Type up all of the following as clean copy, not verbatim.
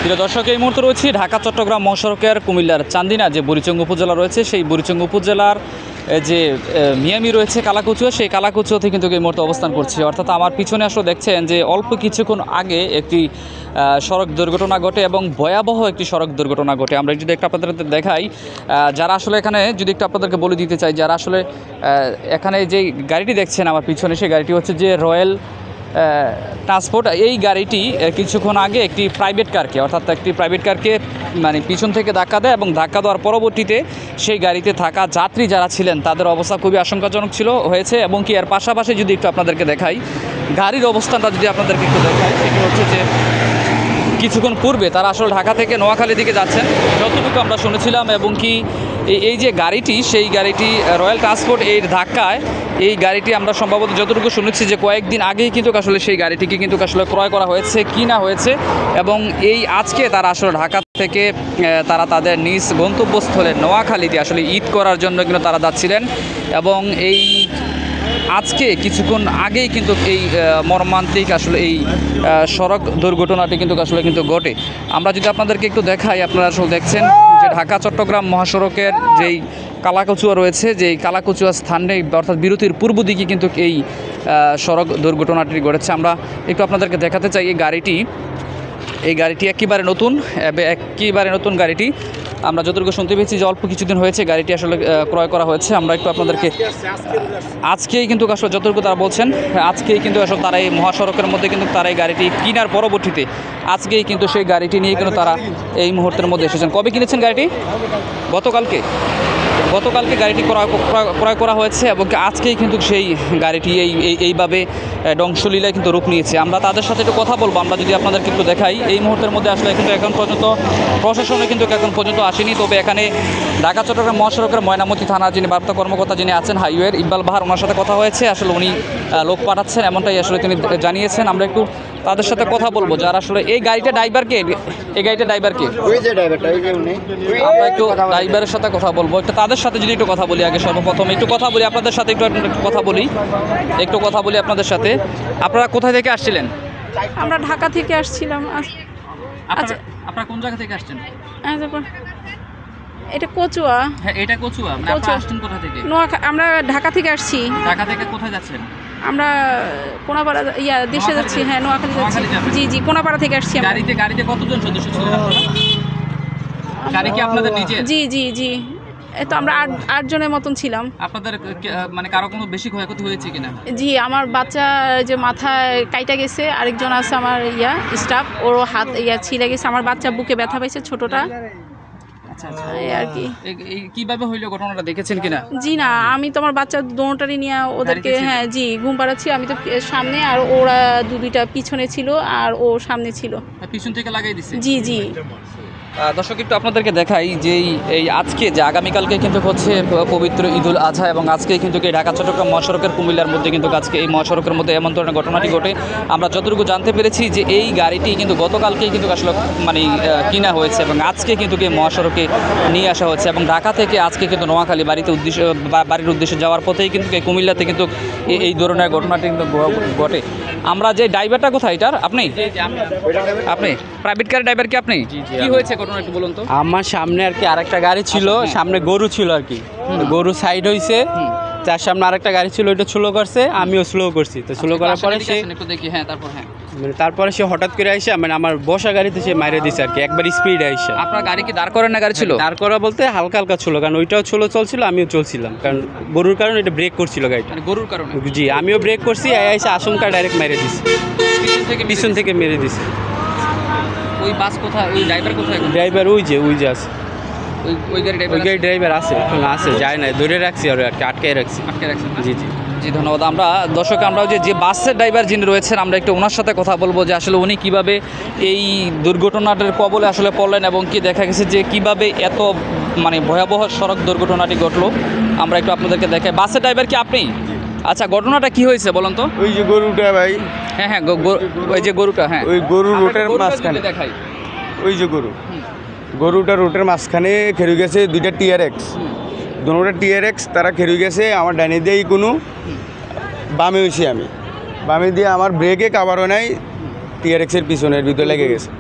প্রিয় দর্শক, এই মুহূর্তে রয়েছে ঢাকা চট্টগ্রাম মহাসড়কের কুমিল্লার চান্দিনা যে বুড়িচং উপজেলা রয়েছে, সেই বুড়িচং উপজেলার যে মিয়ামি রয়েছে কালাকুচুয়া, সেই কালাকুচুয়াতে কিন্তু এই মুহূর্তে অবস্থান করছে। অর্থাৎ আমার পিছনে আসলে দেখছেন যে অল্প কিছুক্ষণ আগে একটি সড়ক দুর্ঘটনা ঘটে এবং ভয়াবহ একটি সড়ক দুর্ঘটনা ঘটে। আমরা যদি একটু আপনাদের দেখাই, যারা আসলে এখানে যদি একটু আপনাদেরকে বলে দিতে চাই, যারা আসলে এখানে যে গাড়িটি দেখছেন আমার পিছনে, সেই গাড়িটি হচ্ছে যে রয়্যাল ট্রান্সপোর্ট। এই গাড়িটি কিছুক্ষণ আগে একটি প্রাইভেট কারকে, অর্থাৎ একটি প্রাইভেট কারকে মানে পিছন থেকে ধাক্কা দেয় এবং ধাক্কা দেওয়ার পরবর্তীতে সেই গাড়িতে থাকা যাত্রী যারা ছিলেন তাদের অবস্থা খুবই আশঙ্কাজনক হয়েছে। এবং কি এর পাশাপাশি যদি একটু আপনাদেরকে দেখাই, গাড়ির অবস্থানটা যদি আপনাদেরকে একটু দেখাই, সেটি হচ্ছে যে কিছুক্ষণ পূর্বে তারা আসলে ঢাকা থেকে নোয়াখালীর দিকে যাচ্ছেন যতটুকু আমরা শুনেছিলাম। এবং কি এই যে গাড়িটি, সেই গাড়িটি রয়্যাল ট্রান্সপোর্ট এর ধাক্কায় এই গাড়িটি আমরা সম্ভবত যতটুকু শুনেছি যে কয়েকদিন আগেই কিন্তু আসলে সেই গাড়িটিকে কিন্তু আসলে ক্রয় করা হয়েছে কি না হয়েছে। এবং এই আজকে তারা আসলে ঢাকা থেকে তারা তাদের নিজ গন্তব্যস্থলে নোয়াখালীতে আসলে ঈদ করার জন্য কিন্তু তারা যাচ্ছিলেন। এবং এই আজকে কিছুক্ষণ আগেই কিন্তু এই মর্মান্তিক আসলে এই সড়ক দুর্ঘটনাটি কিন্তু আসলে ঘটে। আমরা যদি আপনাদেরকে একটু দেখাই, আপনারা আসলে দেখছেন যে ঢাকা চট্টগ্রাম মহাসড়কের যেই কালাকুচুয়া রয়েছে, যেই কালাকুচুয়া স্থানে অর্থাৎ বিরতির পূর্ব দিকে কিন্তু এই সড়ক দুর্ঘটনাটি ঘটেছে। আমরা একটু আপনাদেরকে দেখাতে চাই এই গাড়িটি একেবারে নতুন গাড়িটি। আমরা যতটুকু শুনতে পেয়েছি যে অল্প কিছুদিন হয়েছে গাড়িটি আসলে ক্রয় করা হয়েছে। আমরা একটু আপনাদেরকে আজকেই কিন্তু আসলে যতটুকু তারা বলছেন, আজকেই কিন্তু আসলে তারা এই মহাসড়কের মধ্যে কিন্তু তারা এই গাড়িটি কেনার পরবর্তীতে আজকেই কিন্তু সেই গাড়িটি নিয়ে কিন্তু তারা এই মুহূর্তের মধ্যে এসেছেন। কবে কিনেছেন গাড়িটি? গতকালকে গাড়িটি ক্রয় করা হয়েছে এবং আজকেই কিন্তু সেই গাড়িটি এইভাবে ধ্বংসলীলায় কিন্তু রূপ নিয়েছে। আমরা তাদের সাথে একটু কথা বলবো। আমরা যদি আপনাদেরকে একটু দেখাই, এই মুহূর্তের মধ্যে আসলে কিন্তু এখন পর্যন্ত প্রশাসনে কিন্তু এখন পর্যন্ত আসেনি। তবে এখানে ঢাকা চট্টগ্রাম মহাসড়কের ময়নামতি থানার যিনি বার্তা কর্মকর্তা যিনি আছেন হাইওয়ের, ইকবাল বাহার, ওনার সাথে কথা হয়েছে। আসলে উনি লোক পাঠাচ্ছেন এমনটাই আসলে তিনি জানিয়েছেন। আমরা একটু তাদের সাথে কথা বলবো যারা আসলে এই গাড়িটা ড্রাইভারকে আমরা একটু ড্রাইভারের সাথে কথা বলবো। একটু তাদের সাথে যদি একটু কথা বলি, আগে সর্বপ্রথম একটু কথা বলি আপনাদের সাথে, একটু কথা বলি আপনাদের সাথে। আপনারা কোথা থেকে আসছিলেন? আমরা ঢাকা থেকে আসছিলাম। আচ্ছা, আপনারা কোন জায়গা থেকে আসছেন? এটা কচুয়া। হ্যাঁ, এটা কচুয়া। মানে আপনারা আসছেন কোথা থেকে? আমরা ঢাকা থেকে আসছি। ঢাকা থেকে কোথায় যাচ্ছেন? আমরা কোনাপাড়া দেশে যাচ্ছি। হ্যাঁ, নোয়াখালী যাচ্ছি। জি, কোনাপাড়া থেকে আসছি। গাড়িতে কতজন সদস্য ছিলেন আপনারা? গাড়ি কি আপনাদের নিজের? জি তো আমরা 8 জনের মতন ছিলাম। আপনাদের মানে কারো কোনো বেশি ক্ষয়ক্ষতি হয়েছে কিনা? জি, আমার বাচ্চা যে মাথায় কাইটা গেছে, আরেকজন আছে আমার স্টাফ, ওর হাত ছিঁড়ে গেছে। আমার বাচ্চা বুকে ব্যথা পাইছে, ছোটটা। আচ্ছা, আর কি কিভাবে হইলো ঘটনাটা দেখেছেন কিনা? জি না, আমি তো আমার বাচ্চা দোনোটারই নিয়ে ওদেরকে ঘুম পাড়াচ্ছি। আমি তো সামনে, আর ওরা দুইটা পিছনে ছিল আর ও সামনে ছিল। পিছন থেকে লাগাই দিছে? জি। দর্শক, একটু আপনাদেরকে দেখাই যে এই আজকে যে আগামীকালকে কিন্তু হচ্ছে পবিত্র ঈদুল আজহা এবং আজকে কিন্তু ঢাকা চট্টগ্রাম মহাসড়কের কুমিল্লার মধ্যে কিন্তু আজকে এই মহাসড়কের মধ্যে এমন ধরনের ঘটনাটি ঘটে। আমরা যতটুকু জানতে পেরেছি যে এই গাড়িটি কিন্তু গতকালকেই কিন্তু আসলে মানে কিনা হয়েছে এবং আজকে কিন্তু এই মহাসড়কে নিয়ে আসা হচ্ছে এবং ঢাকা থেকে আজকে কিন্তু নোয়াখালী বাড়ির উদ্দেশ্যে যাওয়ার পথেই কিন্তু কুমিল্লাতে কিন্তু এই ধরনের ঘটনাটি কিন্তু ঘটে। আমরা যে ড্রাইভারটা কোথায় এটার? আপনি প্রাইভেট কার ড্রাইভার কি আপনি? কি হয়েছে ঘটনা একটু বলুন তো। আমার সামনে আর কি আরেকটা গাড়ি ছিল, সামনে গরু ছিল আর কি, গরু সাইড হইছে, তার সামনে আরেকটা গাড়ি ছিল, ওইটা স্লো করছে, আমিও স্লো করছি। তো স্লো করার পরে তারপরে সে হঠাৎ করে আইসা মানে আমার বসা গাড়িতে সে মাইরে দিছে আর কি, একবার স্পিড আইসা। আপনার গাড়ি কি দাঁড় করেন না গাড়ি ছিল? দাঁড় করা বলতে হালকা হালকা ছিল, কারণ ওইটাও চলছিল, আমিও চলছিলাম, কারণ গরুর কারণে এটা ব্রেক করছিল গাড়িটা। গরুর কারণে? জি, আমিও ব্রেক করছি, আইসা আশঙ্কা ডাইরেক্ট মেরে দিছে, পিছন থেকে মেরে দিছে। ওই বাস কোথায়? ওই ড্রাইভার কোথায়? ড্রাইভার ওই যে আছে, ওই গাড়ি ড্রাইভার আছে, এখন আছে, যায় না, ধরে রাখছি আর কি, আটকে রাখছি। জি ধন্যবাদ। আমরা দর্শক, আমরা যে বাসের ড্রাইভার যিনি রয়েছেন, আমরা একটু ওনার সাথে কথা বলবো যে আসলে উনি কিভাবে এই দুর্ঘটনাটার কবলে আসলে পড়লেন এবং কি দেখা গেছে যে কিভাবে এত মানে ভয়াবহ সড়ক দুর্ঘটনাটি ঘটলো। আমরা একটু আপনাদেরকে দেখাই। বাসের ড্রাইভার কি আপনি? আচ্ছা, ঘটনাটা কি হয়েছে বলুন তো। ওই যে গরুটা ভাই, হ্যাঁ, ওই যে গরুটা, হ্যাঁ, ওই গরু রোডের মাঝখানে দেখাই। ওই যে গরুটা রোডের মাঝখানে খেয়ে গেছে দুইটা TRX, দুটোটা TRX তারা খেয়ে গেছে। আমার ডাইনে দিয়েই কোনো বামে হয়েছি, আমি বামে দিয়ে আমার ব্রেকে কাভারও নাই, TRX-এর পিছনের ভিতরে লেগে গেছে।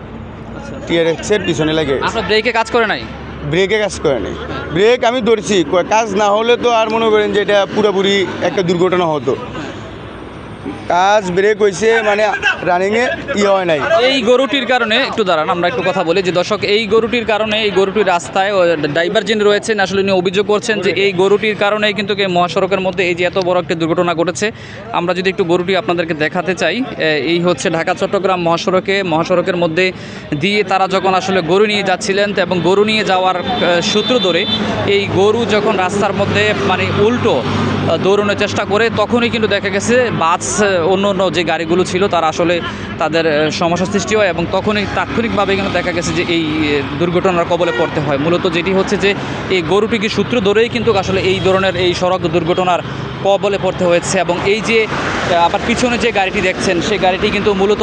টিআরএক্সের পিছনে লাগে গেছে। আপনার ব্রেকে কাজ করে নাই? ব্রেকে কাজ করে নাই, ব্রেক আমি ধরছি, কাজ না হলে তো আর মনে করেন যে এটা পুরোপুরি একটা দুর্ঘটনা হতো। কাজ ব্রেক হয়েছে মানে রানিংয়ে হয় নাই। এই গরুটির কারণে একটু দাঁড়ান, আমরা একটু কথা বলি যে দর্শক, এই গরুটির কারণে, এই গরুটির রাস্তায় ড্রাইভার যিনি রয়েছেন আসলে উনি অভিযোগ করছেন যে এই গরুটির কারণেই কিন্তু এই মহাসড়কের মধ্যে এই যে এত বড় একটা দুর্ঘটনা ঘটেছে। আমরা যদি একটু গরুটি আপনাদেরকে দেখাতে চাই, এই হচ্ছে ঢাকা চট্টগ্রাম মহাসড়কের মধ্যে দিয়ে তারা যখন আসলে গরু নিয়ে যাচ্ছিলেন, এবং গরু নিয়ে যাওয়ার সূত্র ধরে এই গরু যখন রাস্তার মধ্যে মানে উল্টো দৌড়ানোর চেষ্টা করে, তখনই কিন্তু দেখা গেছে বাস অন্য অন্য যে গাড়িগুলো ছিল তারা আসলে তাদের সমস্যা সৃষ্টি হয়, এবং তখনই তাৎক্ষণিকভাবে কিন্তু দেখা গেছে যে এই দুর্ঘটনার কবলে পড়তে হয়। মূলত যেটি হচ্ছে যে এই গরুটিকে সূত্র ধরেই কিন্তু আসলে এই ধরনের এই সড়ক দুর্ঘটনার কবলে পড়তে হয়েছে। এবং এই যে আবার পিছনে যে গাড়িটি দেখছেন, সেই গাড়িটি কিন্তু মূলত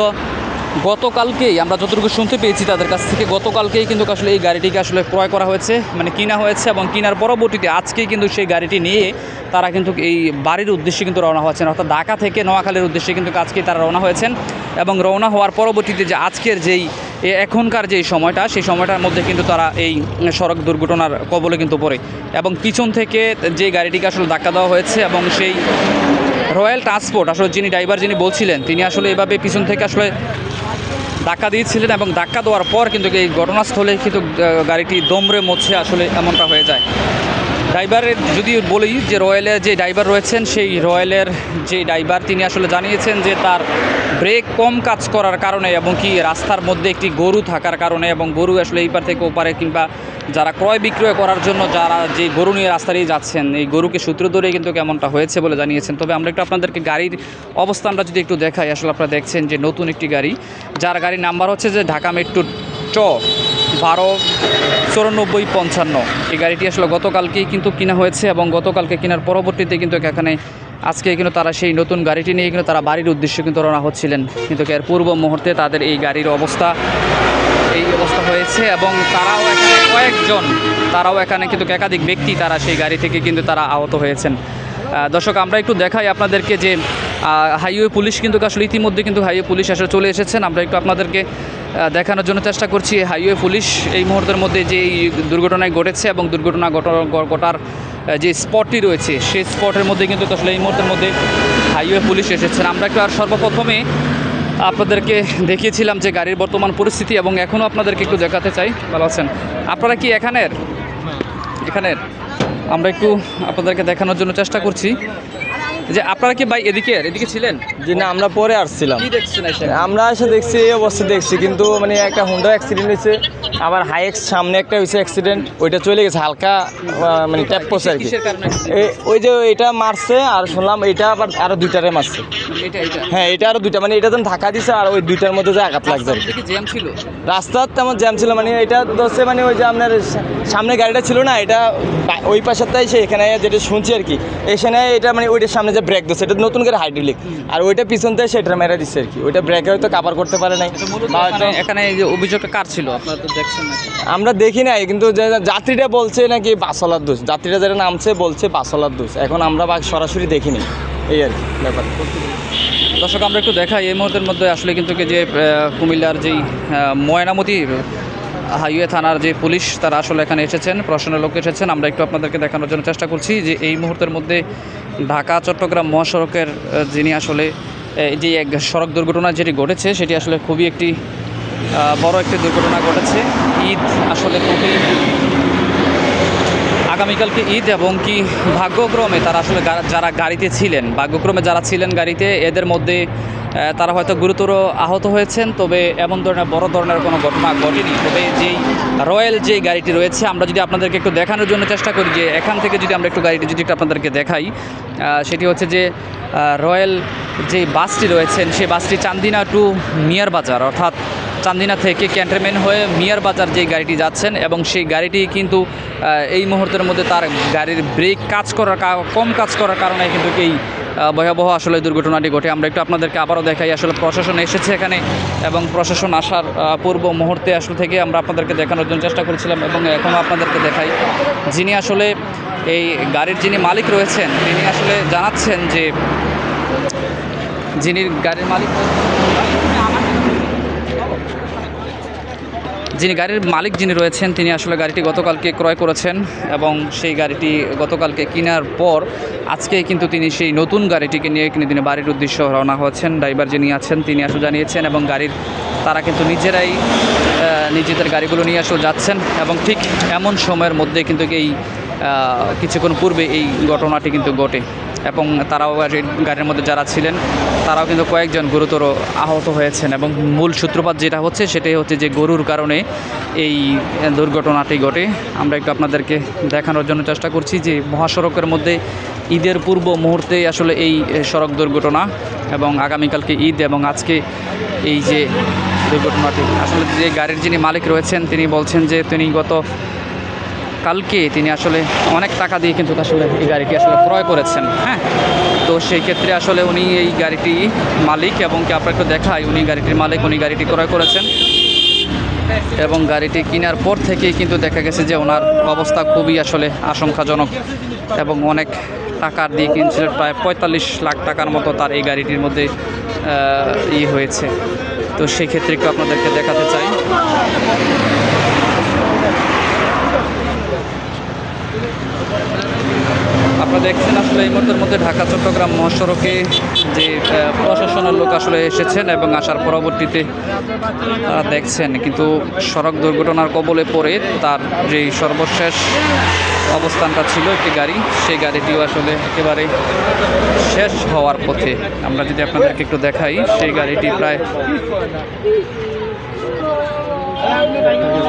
গতকালকেই আমরা যতটুকু শুনতে পেয়েছি তাদের কাছ থেকে, গতকালকেই কিন্তু আসলে এই গাড়িটিকে আসলে ক্রয় করা হয়েছে, মানে কিনা হয়েছে, এবং কেনার পরবর্তীতে আজকেই কিন্তু সেই গাড়িটি নিয়ে তারা কিন্তু এই বাড়ির উদ্দেশ্যে কিন্তু রওনা হয়েছেন, অর্থাৎ ঢাকা থেকে নোয়াখালীর উদ্দেশ্যে কিন্তু আজকেই তারা রওনা হয়েছেন। এবং রওনা হওয়ার পরবর্তীতে যে আজকের যেই এখনকার যেই সময়টা, সেই সময়টার মধ্যে কিন্তু তারা এই সড়ক দুর্ঘটনার কবলে কিন্তু পড়ে, এবং পিছন থেকে যে গাড়িটিকে আসলে ধাক্কা দেওয়া হয়েছে, এবং সেই রয়্যাল ট্রান্সপোর্ট আসলে যিনি ড্রাইভার যিনি বলছিলেন, তিনি আসলে এভাবে পিছন থেকে আসলে ধাক্কা দিয়েছিলেন, এবং ধাক্কা দেওয়ার পর কিন্তু এই ঘটনাস্থলে কিন্তু গাড়িটি দমড়ে মরছে আসলে এমনটা হয়ে যায়। ড্রাইভারের যদি বলি যে রয়্যালের যে ড্রাইভার রয়েছেন, সেই রয়্যালের যে ড্রাইভার তিনি আসলে জানিয়েছেন যে তার ব্রেক কম কাজ করার কারণে, এবং কি রাস্তার মধ্যে একটি গরু থাকার কারণে, এবং গরু আসলে এই পার থেকে ওপারে কিংবা যারা ক্রয় বিক্রয় করার জন্য যারা যে গরু নিয়ে রাস্তা দিয়ে যাচ্ছেন, এই গরুকে সূত্র ধরে কিন্তু কেমনটা হয়েছে বলে জানিয়েছেন। তবে আমরা একটু আপনাদেরকে গাড়ির অবস্থানটা যদি একটু দেখাই, আসলে আপনারা দেখছেন যে নতুন একটি গাড়ি, যার গাড়ির নাম্বার হচ্ছে যে ঢাকা মেট্রো 12-94-55। এই গাড়িটি আসলে গতকালকেই কিন্তু কিনা হয়েছে, এবং গতকালকে কেনার পরবর্তীতে কিন্তু এখানে আজকে কিন্তু তারা সেই নতুন গাড়িটি নিয়ে কিন্তু তারা বাড়ির উদ্দেশ্যে কিন্তু রওনা হচ্ছিলেন, কিন্তু এর পূর্ব মুহূর্তে তাদের এই গাড়ির অবস্থা এই অবস্থা হয়েছে, এবং তারাও এখানে কিন্তু একাধিক ব্যক্তি তারা সেই গাড়ি থেকে কিন্তু তারা আহত হয়েছেন। দর্শক, আমরা একটু দেখাই আপনাদেরকে যে হাইওয়ে পুলিশ কিন্তু আসলে ইতিমধ্যে কিন্তু হাইওয়ে পুলিশ আসলে চলে এসেছেন। আমরা একটু আপনাদেরকে দেখানোর জন্য চেষ্টা করছি হাইওয়ে পুলিশ এই মুহূর্তের মধ্যে যে এই দুর্ঘটনায় ঘটেছে, এবং দুর্ঘটনা ঘটার যে স্পটটি রয়েছে, সেই স্পটের মধ্যে কিন্তু আসলে এই মুহূর্তের মধ্যে হাইওয়ে পুলিশ এসেছেন। আমরা একটু আর সর্বপ্রথমে আপনাদেরকে দেখিয়েছিলাম যে গাড়ির বর্তমান পরিস্থিতি, এবং এখনও আপনাদেরকে একটু দেখাতে চাই। ভালো আছেন আপনারা কি এখানের? আমরা একটু আপনাদেরকে দেখানোর জন্য চেষ্টা করছি যে আপনারা কি ভাই এদিকে ছিলেন? জি না, আমরা পরে আসছিলাম। কি দেখছেন এসে? আমরা এসে দেখছি এই অবস্থা দেখছি, কিন্তু মানে একটা হুন্ডা অ্যাক্সিডেন্ট হয়েছে, আবার হাইএক্স সামনে একটা হয়েছে অ্যাক্সিডেন্ট, ওইটা চলে গেছে হালকা মানে ট্যাপ করছে আর কি। কিসের কারণে? ওই যে এটা মারছে, আর শুনলাম এটা আবার আরো দুইটারে মারছে। এটা হ্যাঁ, এটা আরো দুইটা, মানে এটা যেন ধাক্কা দিছে, আর ওই দুইটার মধ্যে যে আঘাত লাগছে আর কি। কি জ্যাম ছিল? রাস্তার তেমন জ্যাম ছিল, মানে এটা ধরছে মানে ওই যে আপনার সামনে গাড়িটা ছিল না, এটা ওই পাশেরটাই সে এখানে যেটা শুনছি আর কি, এখানে এটা মানে ওইটার সামনে যে ব্রেক দিচ্ছে, এটা নতুন করে হাইড্রোলিক, আর ওইটা পিছন থেকে সেটা মেরে দিচ্ছে আর কি। ওইটা ব্রেকে হয়তো কাভার করতে পারে নাই। এখানে এই যে অভিযোগটা কার ছিল আপনারা তো দেখছেন নাকি? আমরা দেখি নাই, কিন্তু যাত্রীরা বলছে নাকি বাসলার দোষ, যাত্রীরা যারা নামছে বলছে বাসলার দোষ। এখন আমরা সরাসরি দেখিনি, এই আর কি ব্যাপার। দর্শক, আমরা একটু দেখাই এই মুহূর্তের মধ্যে আসলে কিন্তু যে কুমিল্লার যেই ময়নামতি হাইওয়ে থানার যে পুলিশ তারা আসলে এখানে এসেছেন, প্রশাসনের লোক এসেছেন। আমরা একটু আপনাদেরকে দেখানোর জন্য চেষ্টা করছি যে এই মুহূর্তের মধ্যে ঢাকা চট্টগ্রাম মহাসড়কের যিনি আসলে যে এক সড়ক দুর্ঘটনা যেটি ঘটেছে, সেটি আসলে খুবই একটি বড় একটি দুর্ঘটনা ঘটেছে। ঈদ আসলে খুবই আগামীকালকে ঈদ, এবং কি ভাগ্যক্রমে তারা আসলে যারা গাড়িতে ছিলেন, যারা ছিলেন গাড়িতে, এদের মধ্যে তারা হয়তো গুরুতর আহত হয়েছেন, তবে এমন ধরনের বড় ধরনের কোনো ঘটনা ঘটেনি। তবে যেই রয়্যাল যে গাড়িটি রয়েছে, আমরা যদি আপনাদেরকে একটু দেখানোর জন্য চেষ্টা করি যে এখান থেকে যদি আমরা একটু গাড়িটি যদি একটু আপনাদেরকে দেখাই, সেটি হচ্ছে যে রয়্যাল যে বাসটি রয়েছেন, সেই বাসটি চান্দিনা টু মিয়ার বাজার, অর্থাৎ চান্দিনা থেকে ক্যান্টনমেন্ট হয়ে মিয়ার বাজার যে গাড়িটি যাচ্ছেন, এবং সেই গাড়িটি কিন্তু এই মুহূর্তের মধ্যে তার গাড়ির ব্রেক কম কাজ করার কারণে কিন্তু এই ভয়াবহ আসলে দুর্ঘটনাটি ঘটে। আমরা একটু আপনাদেরকে আবারও দেখাই, আসলে প্রশাসন এসেছে এখানে, এবং প্রশাসন আসার পূর্ব মুহূর্তে আসলে থেকে আমরা আপনাদেরকে দেখানোর জন্য চেষ্টা করেছিলাম, এবং এখনও আপনাদেরকে দেখাই যিনি আসলে এই গাড়ির যিনি মালিক রয়েছেন, তিনি আসলে জানাচ্ছেন যে যিনি গাড়ির মালিক যিনি গাড়ির মালিক যিনি রয়েছেন তিনি আসলে গাড়িটি গতকালকে ক্রয় করেছেন এবং সেই গাড়িটি গতকালকে কেনার পর আজকে কিন্তু তিনি সেই নতুন গাড়িটিকে নিয়ে তিনি বাড়ির উদ্দেশ্যে রওনা হচ্ছেন। ড্রাইভার যিনি আছেন তিনি আসলে জানিয়েছেন এবং গাড়ির তারা কিন্তু নিজেরাই নিজেদের গাড়িগুলো নিয়ে আসলে যাচ্ছেন এবং ঠিক এমন সময়ের মধ্যে কিন্তু এই কিছুক্ষণ পূর্বে এই ঘটনাটি কিন্তু ঘটে এবং তারাও গাড়ির মধ্যে যারা ছিলেন তারাও কিন্তু কয়েকজন গুরুতর আহত হয়েছেন এবং মূল সূত্রপাত যেটা হচ্ছে সেটাই হচ্ছে যে গরুর কারণে এই দুর্ঘটনাটি ঘটে। আমরা একটু আপনাদেরকে দেখানোর জন্য চেষ্টা করছি যে মহাসড়কের মধ্যে ঈদের পূর্ব মুহূর্তে আসলে এই সড়ক দুর্ঘটনা এবং আগামীকালকে ঈদ এবং আজকে এই যে দুর্ঘটনাটি আসলে যে গাড়ির যিনি মালিক রয়েছেন তিনি বলছেন যে তিনি কালকে তিনি আসলে অনেক টাকা দিয়ে কিন্তু আসলে এই গাড়িটি আসলে ক্রয় করেছেন। হ্যাঁ, তো সেই ক্ষেত্রে আসলে উনি এই গাড়িটি মালিক এবং কি আপনাকে দেখায় উনি গাড়িটির মালিক, উনি গাড়িটি ক্রয় করেছেন এবং গাড়িটি কেনার পর থেকেই কিন্তু দেখা গেছে যে ওনার অবস্থা খুবই আসলে আশঙ্কাজনক এবং অনেক টাকার দিয়ে কিনছিলেন, প্রায় 45 লাখ টাকার মতো তার এই গাড়িটির মধ্যে হয়েছে। তো সেই ক্ষেত্রে একটু আপনাদেরকে দেখাতে চাই। আপনারা দেখছেন আসলে এই মুহূর্তের মধ্যে ঢাকা চট্টগ্রাম মহাসড়কে যে প্রশাসনের লোক আসলে এসেছেন এবং আসার পরবর্তীতে তারা দেখছেন কিন্তু সড়ক দুর্ঘটনার কবলে পড়ে তার যে সর্বশেষ অবস্থানটা ছিল একটি গাড়ি, সেই গাড়িটিও আসলে একেবারে শেষ হওয়ার পথে। আমরা যদি আপনাদেরকে একটু দেখাই সেই গাড়িটি প্রায়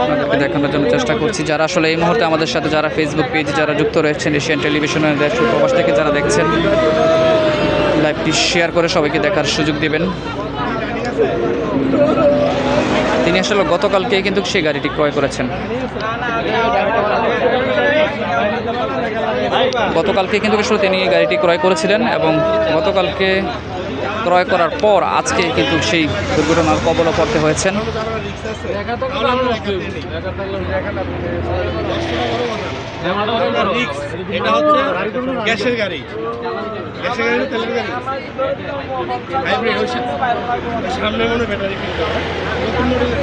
আপনাদেরকে দেখানোর জন্য চেষ্টা করছি। যারা আসলে এই মুহূর্তে আমাদের সাথে যারা ফেসবুক পেজে যারা যুক্ত রয়েছেন, এশিয়ান টেলিভিশনের দেশ প্রবাস থেকে যারা দেখছেন, লাইভটি শেয়ার করে সবাইকে দেখার সুযোগ দেবেন। তিনি আসলে গতকালকে কিন্তু সেই গাড়িটি ক্রয় করেছেন। গতকালকে কিন্তু আসলে তিনি এই গাড়িটি ক্রয় করেছিলেন এবং গতকালকে ক্রয় করার পর আজকে কিন্তু সেই দুর্ঘটনার কবলে পড়তে হয়েছেন। এটা হচ্ছে গ্যাসের গাড়ি, গ্যাসের গাড়ি, তেলের গাড়ি, হাইব্রিড হচ্ছে। সামনে মনে ব্যাটারি ফিট করা নতুন মডেলের,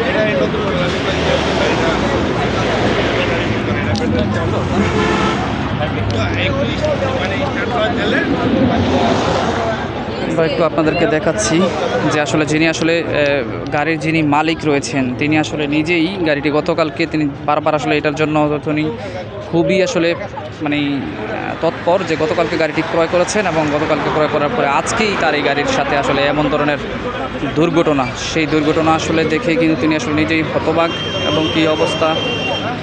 এটা নতুন মডেল। আমি গাড়িটা মানে স্টার্ট করা তেলে। আমরা একটু আপনাদেরকে দেখাচ্ছি যে আসলে যিনি আসলে গাড়ির যিনি মালিক রয়েছেন তিনি আসলে নিজেই গাড়িটি গতকালকে তিনি বারবার আসলে এটার জন্য তিনি খুবই আসলে মানে তৎপর যে গতকালকে গাড়িটি ক্রয় করেছেন এবং গতকালকে ক্রয় করার পরে আজকেই তার এই গাড়ির সাথে আসলে এমন ধরনের দুর্ঘটনা, সেই দুর্ঘটনা আসলে দেখে কিন্তু তিনি আসলে নিজেই হতবাক এবং কী অবস্থা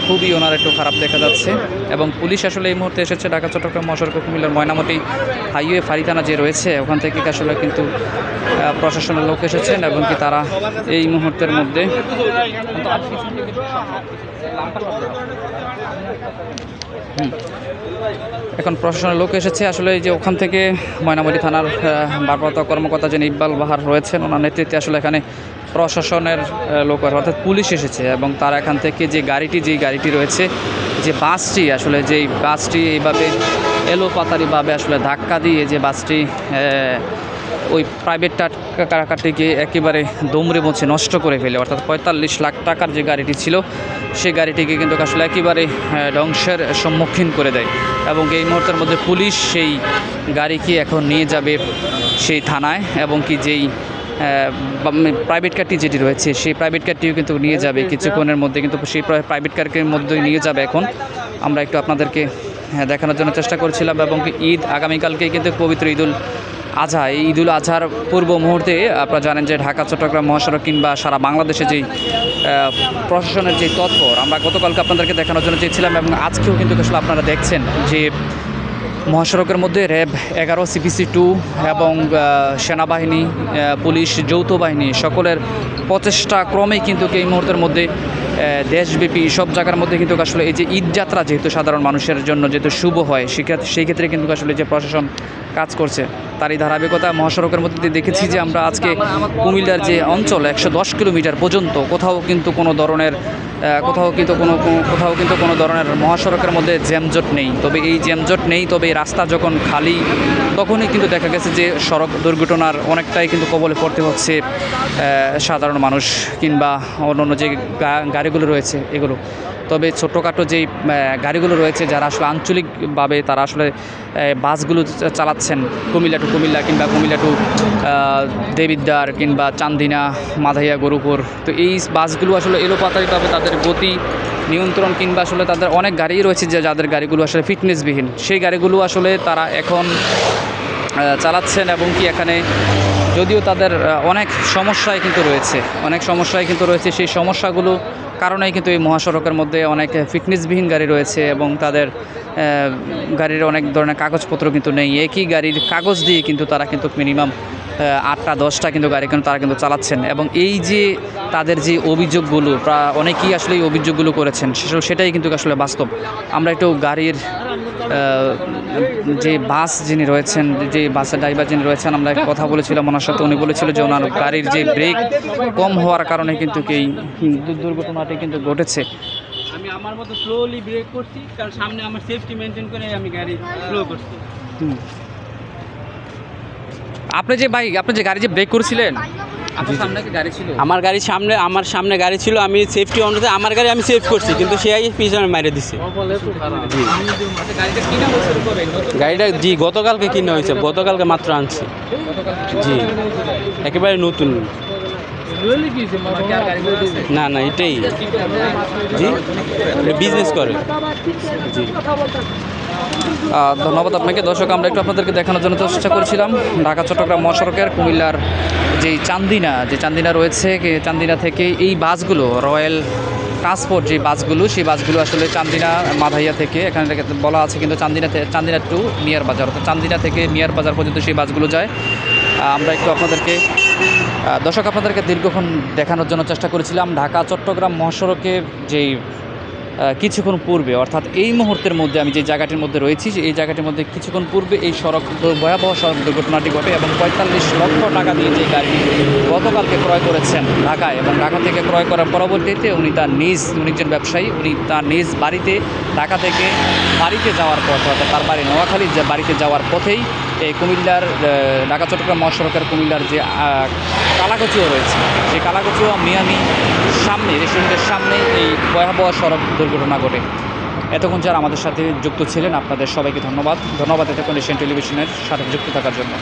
খুবই ওনার একটু খারাপ দেখা যাচ্ছে। এবং পুলিশ আসলে এই মুহূর্তে এসেছে ঢাকা চট্টগ্রাম মহাসড়ক কুমিল্লার ময়নামতি হাইওয়ে ফাঁড়ি থানা যে রয়েছে ওখান থেকে আসলে কিন্তু প্রশাসনের লোক এসেছেন এবং কি তারা এই মুহূর্তের মধ্যে এখন প্রশাসনের লোক এসেছে আসলে যে ওখান থেকে ময়নামতি থানার ভারপ্রাপ্ত কর্মকর্তা যিনি ইকবাল বাহার রয়েছেন ওনার নেতৃত্বে আসলে এখানে প্রশাসনের লোক অর্থাৎ পুলিশ এসেছে এবং তারা এখান থেকে যে গাড়িটি রয়েছে যে বাসটি আসলে যেই বাসটি এইভাবে এলোপাতারিভাবে আসলে ধাক্কা দিয়ে যে বাসটি ওই প্রাইভেট কারটিকে একেবারে দমড়ে মুছে নষ্ট করে ফেলে, অর্থাৎ 45 লাখ টাকার যে গাড়িটি ছিল সেই গাড়িটিকে কিন্তু আসলে একেবারে ধ্বংসের সম্মুখীন করে দেয় এবং এই মুহূর্তের মধ্যে পুলিশ সেই গাড়িকে এখন নিয়ে যাবে সেই থানায় এবং কি যেই প্রাইভেট কারটি যেটি রয়েছে সেই প্রাইভেট কারটিও কিন্তু নিয়ে যাবে কিছুক্ষণের মধ্যে, কিন্তু সেই প্রাইভেট কারের মধ্যেই নিয়ে যাবে। এখন আমরা একটু আপনাদেরকে দেখানোর জন্য চেষ্টা করছিলাম এবং ঈদ আগামীকালকেই কিন্তু পবিত্র ঈদুল আজহা, এই ঈদুল আজহার পূর্ব মুহূর্তে আপনারা জানেন যে ঢাকা চট্টগ্রাম মহাসড়ক কিংবা সারা বাংলাদেশে যেই প্রশাসনের যে তৎপর আমরা গতকালকে আপনাদেরকে দেখানোর জন্য চেয়েছিলাম এবং আজকেও কিন্তু আসলে আপনারা দেখছেন যে মহাসড়কের মধ্যে র্যাব 11, CPC 2 এবং সেনাবাহিনী, পুলিশ, যৌথ বাহিনী সকলের প্রচেষ্টা ক্রমেই কিন্তু এই মুহূর্তের মধ্যে দেশব্যাপী সব জায়গার মধ্যে কিন্তু আসলে এই যে ঈদ যাত্রা যেহেতু সাধারণ মানুষের জন্য যেহেতু শুভ হয় সেই ক্ষেত্রে কিন্তু আসলে যে প্রশাসন কাজ করছে। তারই ধারাবাহিকতা মহাসড়কের মধ্যে দিয়ে দেখেছি যে আমরা আজকে কুমিল্লার যে অঞ্চল 110 কিলোমিটার পর্যন্ত কোথাও কিন্তু কোনো ধরনের মহাসড়কের মধ্যে জ্যামজট নেই। তবে এই জ্যামজট নেই, তবে এই রাস্তা যখন খালি তখনই কিন্তু দেখা গেছে যে সড়ক দুর্ঘটনার অনেকটাই কিন্তু কবলে পড়তে হচ্ছে সাধারণ মানুষ কিংবা অন্যান্য যে গাড়িগুলো রয়েছে এগুলো। তবে ছোটোখাটো যেই গাড়িগুলো রয়েছে যারা আসলে আঞ্চলিকভাবে তারা আসলে বাসগুলো চালাচ্ছেন কুমিল্লা টু কুমিল্লা কিংবা কুমিল্লা টু দেবিদ্বার কিংবা চান্দিনা মাধাইয়া গরুপুর, তো এই বাসগুলো আসলে এলোপাতাড়িভাবে তাদের গতি নিয়ন্ত্রণ কিংবা আসলে তাদের অনেক গাড়ি রয়েছে যাদের গাড়িগুলো আসলে ফিটনেসবিহীন, সেই গাড়িগুলো আসলে তারা এখন চালাচ্ছেন এবং কি এখানে যদিও তাদের অনেক সমস্যায় কিন্তু রয়েছে সেই সমস্যাগুলো কারণেই কিন্তু এই মহাসড়কের মধ্যে অনেক ফিটনেসবিহীন গাড়ি রয়েছে এবং তাদের গাড়ির অনেক ধরনের কাগজপত্র কিন্তু নেই। একই গাড়ির কাগজ দিয়ে কিন্তু তারা কিন্তু মিনিমাম 8টা 10টা কিন্তু গাড়ি কিন্তু তারা কিন্তু চালাচ্ছেন এবং এই যে তাদের যে অভিযোগগুলো অনেকেই আসলে এই অভিযোগগুলো করেছেন সেটাই কিন্তু আসলে বাস্তব। আমরা একটু গাড়ির যে বাস যিনি রয়েছেন, যে বাসের ড্রাইভার যিনি রয়েছেন, আমরা কথা বলেছিলাম ওনার সাথে। উনি বলেছিল যে ওনার গাড়ির যে ব্রেক কম হওয়ার কারণে কিন্তু এই দুর্ঘটনাটি কিন্তু ঘটেছে। আমি আমার মতো স্লোলি ব্রেক করছি, কারণ সামনে আমার সেফটি মেনটেন করে আমি গাড়ি স্লো করছি। আপনি যে গাড়ি যে ব্রেক করেছিলেন, আপনার সামনে কি গাড়ি ছিল? আমার সামনে গাড়ি ছিল, আমি সেফটি অনুযায়ী আমার গাড়ি আমি সেভ করছি, কিন্তু সে পিছনে মেরে দিছে। গাড়িটা জি গতকালকে কিনা হয়েছে, গতকালকে মাত্র আনছি। জি একেবারে নতুন। না এটাই জি বিজনেস করে। জি ধন্যবাদ আপনাকে। দর্শক, আমরা একটু আপনাদেরকে দেখানোর জন্য চেষ্টা করেছিলাম ঢাকা চট্টগ্রাম মহাসড়কের কুমিল্লার যেই চান্দিনা রয়েছে, চান্দিনা থেকে এই বাসগুলো রয়্যাল ট্রান্সপোর্ট যে বাসগুলো, সেই বাসগুলো আসলে চান্দিনা মাধাইয়া থেকে এখানে বলা আছে কিন্তু চান্দিনা টু মিয়ার বাজার, অর্থাৎ চান্দিনা থেকে মিয়ার বাজার পর্যন্ত সেই বাসগুলো যায়। আমরা একটু আপনাদেরকে দীর্ঘক্ষণ দেখানোর জন্য চেষ্টা করেছিলাম ঢাকা চট্টগ্রাম মহাসড়কের যেই কিছুক্ষণ পূর্বে, অর্থাৎ এই মুহূর্তের মধ্যে আমি যে জায়গাটির মধ্যে রয়েছি এই জায়গাটির মধ্যে কিছুক্ষণ পূর্বে এই ভয়াবহ সড়ক দুর্ঘটনাটি ঘটে এবং 45 লক্ষ টাকা দিয়ে যে গাড়িটি গতকালকে ক্রয় করেছেন ঢাকায়, এবং ঢাকা থেকে ক্রয় করার পরবর্তীতে উনি একজন ব্যবসায়ী, উনি তার নিজ বাড়িতে ঢাকা থেকে বাড়িতে যাওয়ার পথ, অর্থাৎ তার বাড়ি নোয়াখালী বাড়িতে যাওয়ার পথেই এই কুমিল্লার ঢাকা চট্টগ্রাম মহাসড়কের কুমিল্লার যে কালাকচুয়া রয়েছে, সেই কালাকচুয়া মিয়ামি সামনে রেস্টুরেন্টের সামনে এই ভয়াবহ সড়ক দুর্ঘটনা ঘটে। এতক্ষণ যারা আমাদের সাথে যুক্ত ছিলেন আপনাদের সবাইকে ধন্যবাদ এতক্ষণ এশিয়ান টেলিভিশনের সাথে যুক্ত থাকার জন্য।